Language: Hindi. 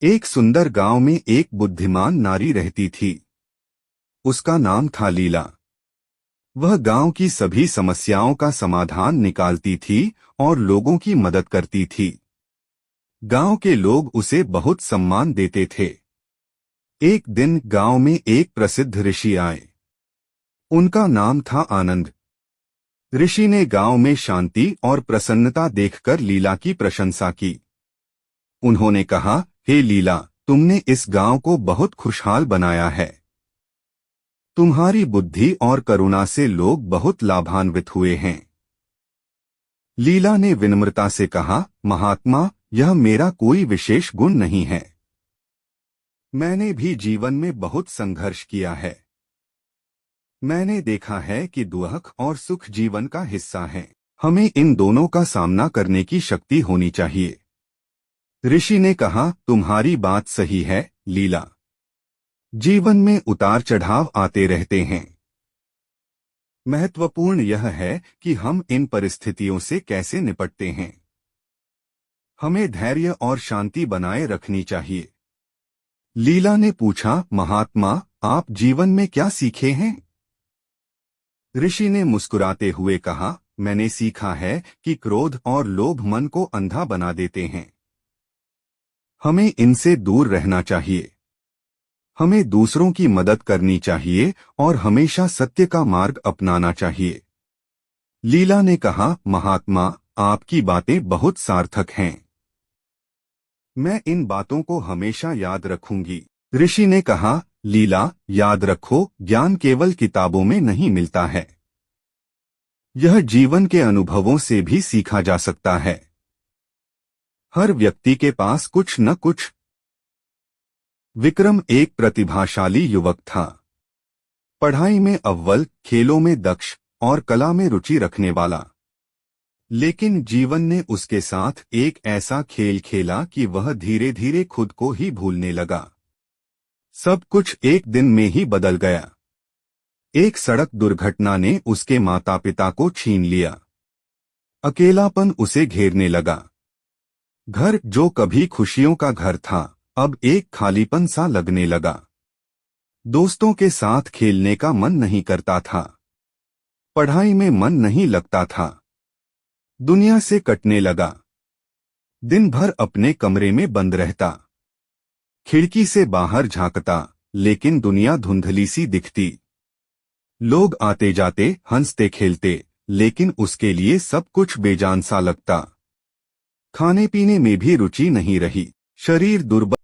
एक सुंदर गांव में एक बुद्धिमान नारी रहती थी। उसका नाम था लीला। वह गांव की सभी समस्याओं का समाधान निकालती थी और लोगों की मदद करती थी। गांव के लोग उसे बहुत सम्मान देते थे। एक दिन गांव में एक प्रसिद्ध ऋषि आए। उनका नाम था आनंद। ऋषि ने गांव में शांति और प्रसन्नता देखकर लीला की प्रशंसा की। उन्होंने कहा, हे लीला, तुमने इस गांव को बहुत खुशहाल बनाया है। तुम्हारी बुद्धि और करुणा से लोग बहुत लाभान्वित हुए हैं। लीला ने विनम्रता से कहा, महात्मा, यह मेरा कोई विशेष गुण नहीं है। मैंने भी जीवन में बहुत संघर्ष किया है। मैंने देखा है कि दुख और सुख जीवन का हिस्सा है। हमें इन दोनों का सामना करने की शक्ति होनी चाहिए। ऋषि ने कहा, तुम्हारी बात सही है, लीला। जीवन में उतार चढ़ाव आते रहते हैं। महत्वपूर्ण यह है कि हम इन परिस्थितियों से कैसे निपटते हैं। हमें धैर्य और शांति बनाए रखनी चाहिए। लीला ने पूछा, महात्मा, आप जीवन में क्या सीखे हैं? ऋषि ने मुस्कुराते हुए कहा, मैंने सीखा है कि क्रोध और लोभ मन को अंधा बना देते हैं। हमें इनसे दूर रहना चाहिए। हमें दूसरों की मदद करनी चाहिए और हमेशा सत्य का मार्ग अपनाना चाहिए। लीला ने कहा, महात्मा, आपकी बातें बहुत सार्थक हैं। मैं इन बातों को हमेशा याद रखूंगी। ऋषि ने कहा, लीला, याद रखो, ज्ञान केवल किताबों में नहीं मिलता है। यह जीवन के अनुभवों से भी सीखा जा सकता है। हर व्यक्ति के पास कुछ न कुछ। विक्रम एक प्रतिभाशाली युवक था। पढ़ाई में अव्वल, खेलों में दक्ष और कला में रुचि रखने वाला। लेकिन जीवन ने उसके साथ एक ऐसा खेल खेला कि वह धीरे धीरे खुद को ही भूलने लगा। सब कुछ एक दिन में ही बदल गया। एक सड़क दुर्घटना ने उसके माता पिता को छीन लिया। अकेलापन उसे घेरने लगा। घर जो कभी खुशियों का घर था, अब एक खालीपन सा लगने लगा। दोस्तों के साथ खेलने का मन नहीं करता था। पढ़ाई में मन नहीं लगता था। दुनिया से कटने लगा। दिन भर अपने कमरे में बंद रहता। खिड़की से बाहर झांकता, लेकिन दुनिया धुंधली सी दिखती। लोग आते जाते, हंसते खेलते, लेकिन उसके लिए सब कुछ बेजान सा लगता। खाने पीने में भी रुचि नहीं रही। शरीर दुर्बल